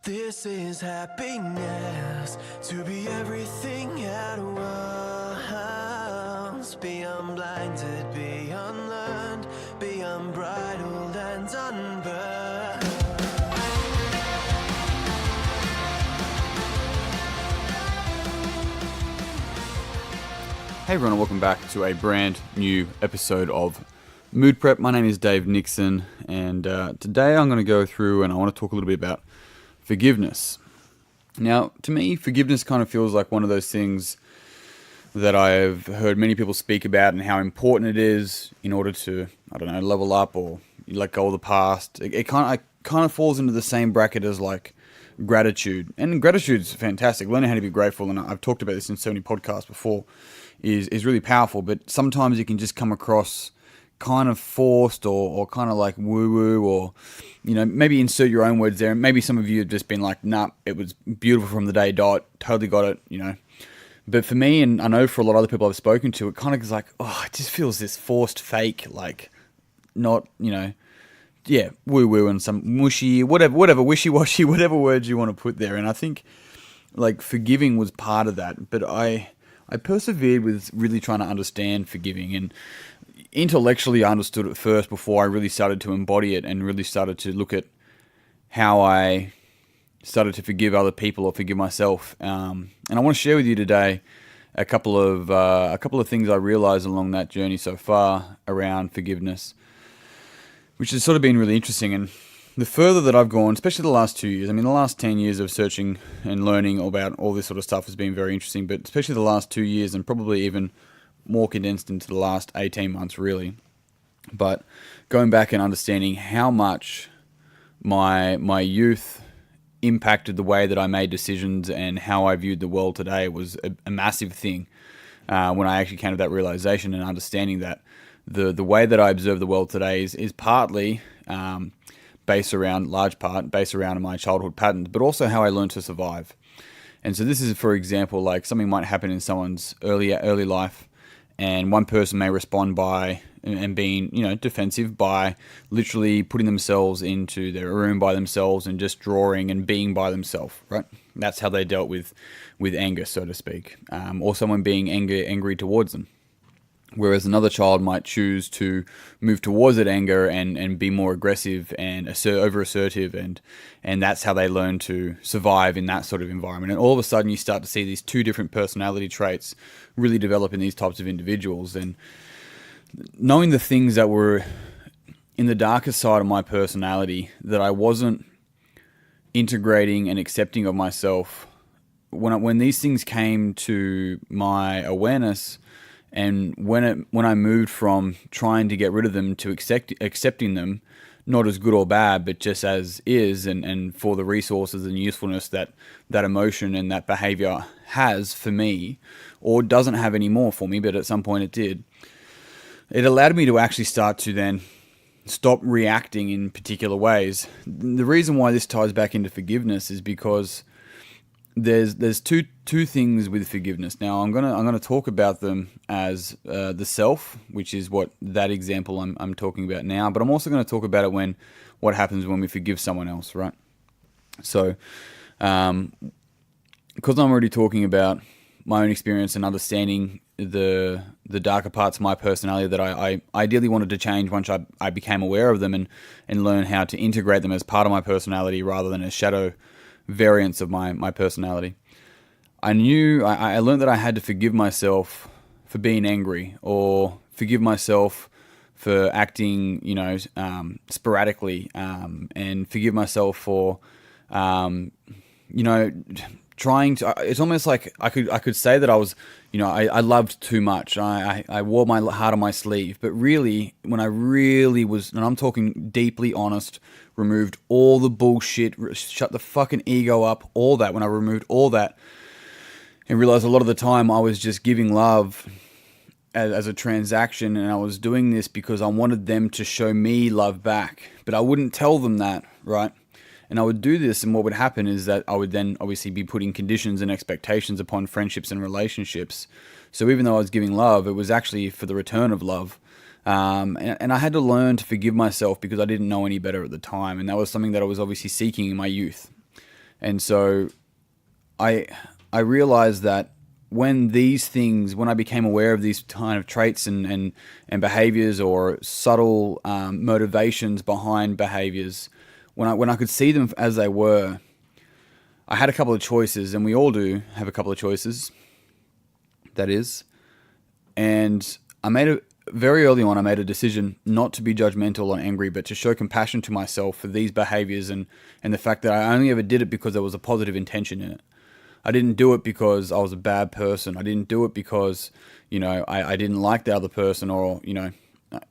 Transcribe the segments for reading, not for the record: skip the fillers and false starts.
This is happiness, to be everything at once. Be unblinded, be unlearned, be unbridled and unburned. Hey everyone, and welcome back to a brand new episode of Mood Prep. My name is Dave Nixon, and today I'm going to go through and I want to talk a little bit about forgiveness. Now, to me, forgiveness kind of feels like one of those things that I've heard many people speak about and how important it is in order to, level up or let go of the past. It kind of falls into the same bracket as like gratitude. And gratitude's fantastic. Learning how to be grateful, and I've talked about this in so many podcasts before, is really powerful. But sometimes it can just come across kind of forced or kind of like woo-woo, or, maybe insert your own words there. Maybe some of you have just been like, nah, it was beautiful from the day dot, totally got it, But for me, and I know for a lot of other people I've spoken to, it kind of is like, it just feels this forced fake, like not, woo-woo and some mushy, whatever, wishy-washy, whatever words you want to put there. And I think like forgiving was part of that, but I persevered with really trying to understand forgiving, and intellectually I understood it first before I really started to embody it and really started to look at how I started to forgive other people or forgive myself. And I want to share with you today a couple of things I realized along that journey so far around forgiveness, which has sort of been really interesting. And the further that I've gone, especially the last 2 years, the last 10 years of searching and learning about all this sort of stuff has been very interesting, but especially the last 2 years, and probably even more condensed into the last 18 months, really. But going back and understanding how much my youth impacted the way that I made decisions and how I viewed the world today was a massive thing. When I actually came to that realization and understanding that the way that I observe the world today is partly large part based around my childhood patterns, but also how I learned to survive. And so this is, for example, like something might happen in someone's early life, and one person may respond by and being, defensive by literally putting themselves into their room by themselves and just drawing and being by themselves, right? That's how they dealt with anger, so to speak, or someone being angry towards them. Whereas another child might choose to move towards that anger and be more aggressive and over-assertive, and that's how they learn to survive in that sort of environment. And all of a sudden you start to see these two different personality traits really develop in these types of individuals. And knowing the things that were in the darker side of my personality that I wasn't integrating and accepting of myself, when these things came to my awareness, and when I moved from trying to get rid of them to accepting them, not as good or bad, but just as is, and for the resources and usefulness that emotion and that behavior has for me, or doesn't have anymore for me, but at some point it did, it allowed me to actually start to then stop reacting in particular ways. The reason why this ties back into forgiveness is because there's two things with forgiveness. Now I'm gonna talk about them as the self, which is what that example I'm talking about now. But I'm also going to talk about it what happens when we forgive someone else, right? So, because I'm already talking about my own experience and understanding the darker parts of my personality that I ideally wanted to change once I became aware of them and learn how to integrate them as part of my personality rather than as shadow variants of my personality. I learned that I had to forgive myself for being angry, or forgive myself for acting, sporadically, and forgive myself for, trying to. It's almost like I could say that I was, I loved too much. I wore my heart on my sleeve, but really, when I really was, and I'm talking deeply honest, removed all the bullshit, shut the fucking ego up, all that. When I removed all that, and realized a lot of the time I was just giving love as a transaction, and I was doing this because I wanted them to show me love back, but I wouldn't tell them that, right? And I would do this, and what would happen is that I would then obviously be putting conditions and expectations upon friendships and relationships. So even though I was giving love, it was actually for the return of love. And I had to learn to forgive myself because I didn't know any better at the time. And that was something that I was obviously seeking in my youth. And so I realized that when I became aware of these kind of traits and behaviors or subtle motivations behind behaviors, when I could see them as they were, I had a couple of choices, and we all do have a couple of choices, that is. And very early on, I made a decision not to be judgmental or angry, but to show compassion to myself for these behaviors and the fact that I only ever did it because there was a positive intention in it. I didn't do it because I was a bad person. I didn't do it because, I didn't like the other person, or,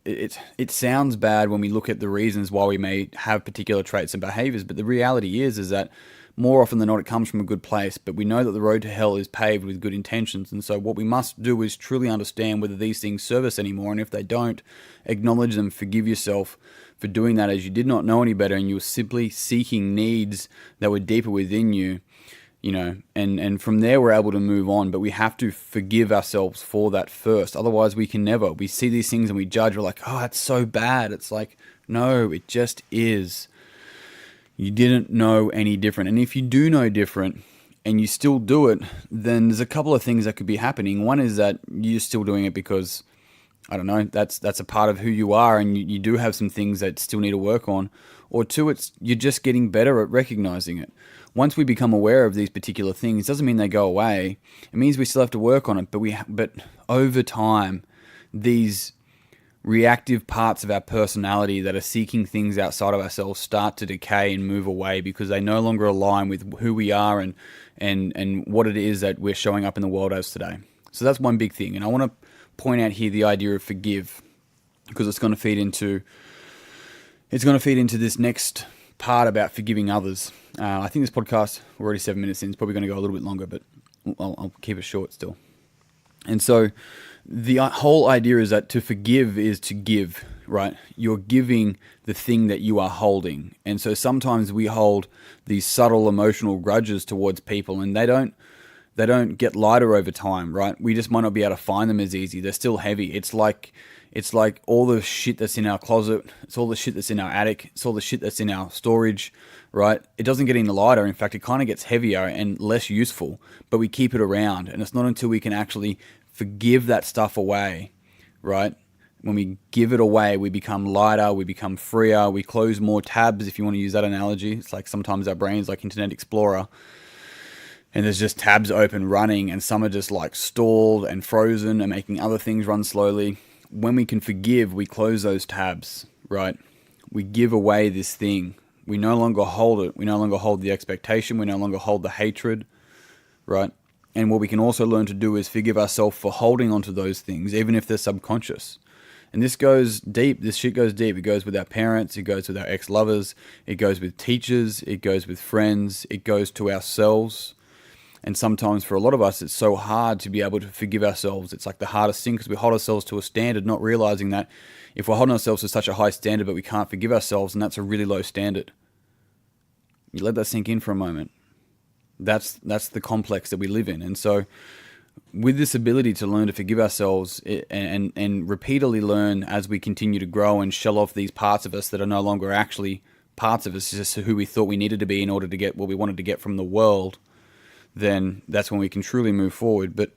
it sounds bad when we look at the reasons why we may have particular traits and behaviors, but the reality is that more often than not, it comes from a good place, but we know that the road to hell is paved with good intentions. And so what we must do is truly understand whether these things serve us anymore. And if they don't, acknowledge them, forgive yourself for doing that, as you did not know any better and you were simply seeking needs that were deeper within you, and from there we're able to move on. But we have to forgive ourselves for that first. Otherwise we can never. We see these things and we judge. We're like, oh, that's so bad. It's like, no, it just is. You didn't know any different. And if you do know different and you still do it, then there's a couple of things that could be happening. One is that you're still doing it because, I don't know, that's a part of who you are, and you do have some things that still need to work on. Or two, you're just getting better at recognizing it. Once we become aware of these particular things, doesn't mean they go away. It means we still have to work on it. But over time, these reactive parts of our personality that are seeking things outside of ourselves start to decay and move away, because they no longer align with who we are and what it is that we're showing up in the world as today. So that's one big thing. And I want to point out here the idea of forgive, because it's going to feed into this next part about forgiving others. I think this podcast, we're already 7 minutes in, it's probably going to go a little bit longer, but I'll keep it short still. And so the whole idea is that to forgive is to give, right? You're giving the thing that you are holding. And so sometimes we hold these subtle emotional grudges towards people, and they don't get lighter over time, right? We just might not be able to find them as easy. They're still heavy. It's like all the shit that's in our closet. It's all the shit that's in our attic. It's all the shit that's in our storage, right? It doesn't get any lighter. In fact, it kind of gets heavier and less useful, but we keep it around. And it's not until we can actually forgive that stuff away, right? When we give it away, we become lighter, we become freer, we close more tabs, if you want to use that analogy. It's like sometimes our brain's like Internet Explorer, and there's just tabs open running, and some are just like stalled and frozen and making other things run slowly. When we can forgive, we close those tabs, right? We give away this thing. We no longer hold it. We no longer hold the expectation. We no longer hold the hatred, right? And what we can also learn to do is forgive ourselves for holding onto those things, even if they're subconscious. And this goes deep. This shit goes deep. It goes with our parents. It goes with our ex-lovers. It goes with teachers. It goes with friends. It goes to ourselves. And sometimes for a lot of us, it's so hard to be able to forgive ourselves. It's like the hardest thing, because we hold ourselves to a standard, not realizing that if we're holding ourselves to such a high standard but we can't forgive ourselves, then that's a really low standard. You let that sink in for a moment. That's the complex that we live in. And so with this ability to learn to forgive ourselves and repeatedly learn as we continue to grow and shell off these parts of us that are no longer actually parts of us, just who we thought we needed to be in order to get what we wanted to get from the world, then that's when we can truly move forward. But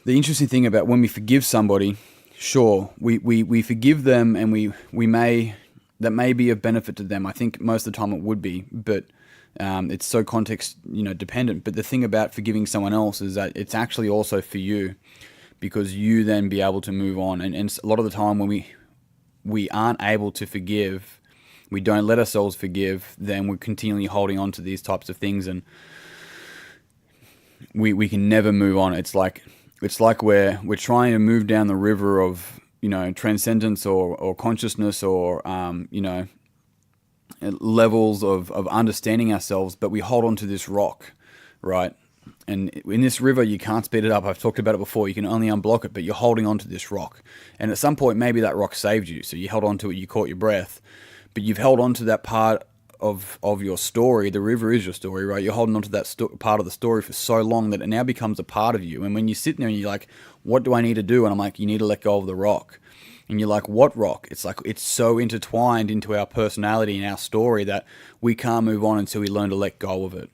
the interesting thing about when we forgive somebody, sure, we forgive them, and that may be of benefit to them. I think most of the time it would be, but it's so context, dependent. But the thing about forgiving someone else is that it's actually also for you, because you then be able to move on. And a lot of the time when we aren't able to forgive, we don't let ourselves forgive, then we're continually holding on to these types of things, and we can never move on. It's like we're trying to move down the river of transcendence or consciousness or levels of understanding ourselves, but we hold on to this rock, right? And in this river, you can't speed it up. I've talked about it before. You can only unblock it, but you're holding on to this rock. And at some point, maybe that rock saved you. So you held on to it, you caught your breath, but you've held on to that part of your story. The river is your story, right? You're holding on to that part of the story for so long that it now becomes a part of you. And when you sit there and you're like, what do I need to do? And I'm like, you need to let go of the rock. And you're like, what rock? It's like it's so intertwined into our personality and our story that we can't move on until we learn to let go of it.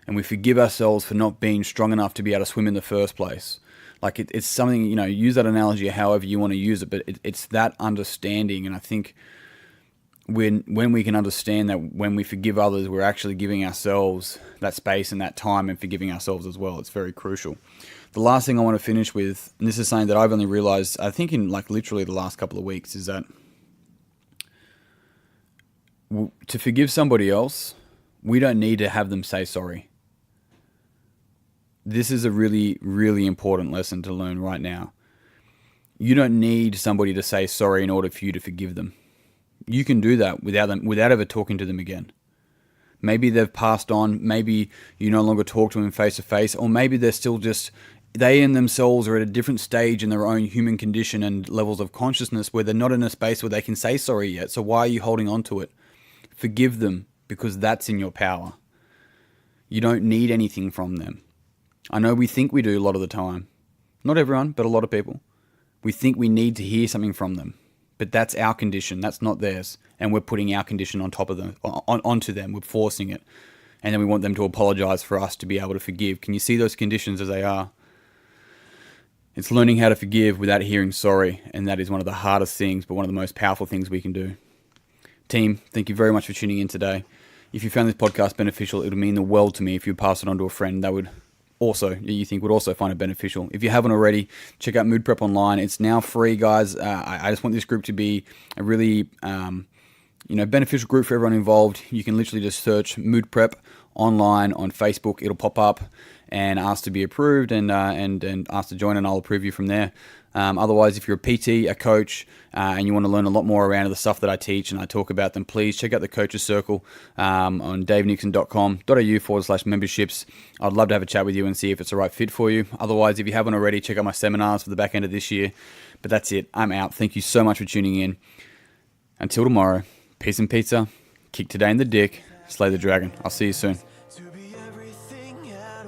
And we forgive ourselves for not being strong enough to be able to swim in the first place. Like it's something, use that analogy however you want to use it, but it's that understanding. And I think when we can understand that when we forgive others, we're actually giving ourselves that space and that time and forgiving ourselves as well. It's very crucial. The last thing I want to finish with, and this is something that I've only realized, I think in like literally the last couple of weeks, is that to forgive somebody else, we don't need to have them say sorry. This is a really, really important lesson to learn right now. You don't need somebody to say sorry in order for you to forgive them. You can do that without ever talking to them again. Maybe they've passed on. Maybe you no longer talk to them face to face, or maybe they're still they in themselves are at a different stage in their own human condition and levels of consciousness where they're not in a space where they can say sorry yet. So why are you holding on to it? Forgive them, because that's in your power. You don't need anything from them. I know we think we do a lot of the time. Not everyone, but a lot of people. We think we need to hear something from them. But that's our condition. That's not theirs. And we're putting our condition on top of them, onto them. We're forcing it. And then we want them to apologize for us to be able to forgive. Can you see those conditions as they are? It's learning how to forgive without hearing sorry. And that is one of the hardest things, but one of the most powerful things we can do. Team, thank you very much for tuning in today. If you found this podcast beneficial, it would mean the world to me if you pass it on to a friend that would also find it beneficial. If you haven't already, check out Mood Prep Online. It's now free, guys. I just want this group to be a really beneficial group for everyone involved. You can literally just search Mood Prep Online on Facebook. It'll pop up and ask to be approved and ask to join, and I'll approve you from there. Otherwise, if you're a PT, a coach, and you want to learn a lot more around the stuff that I teach and I talk about, then please check out the Coaches Circle on davenixon.com.au/memberships. I'd love to have a chat with you and see if it's the right fit for you. Otherwise, if you haven't already, check out my seminars for the back end of this year. But that's it. I'm out. Thank you so much for tuning in. Until tomorrow, peace and pizza. Kick today in the dick. Slay the dragon. I'll see you soon. to be everything at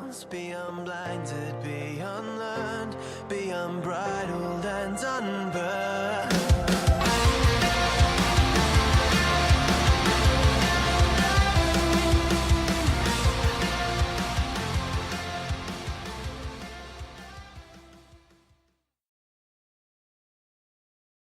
once. Be unblinded, be unlearned, be unbridled and unburned.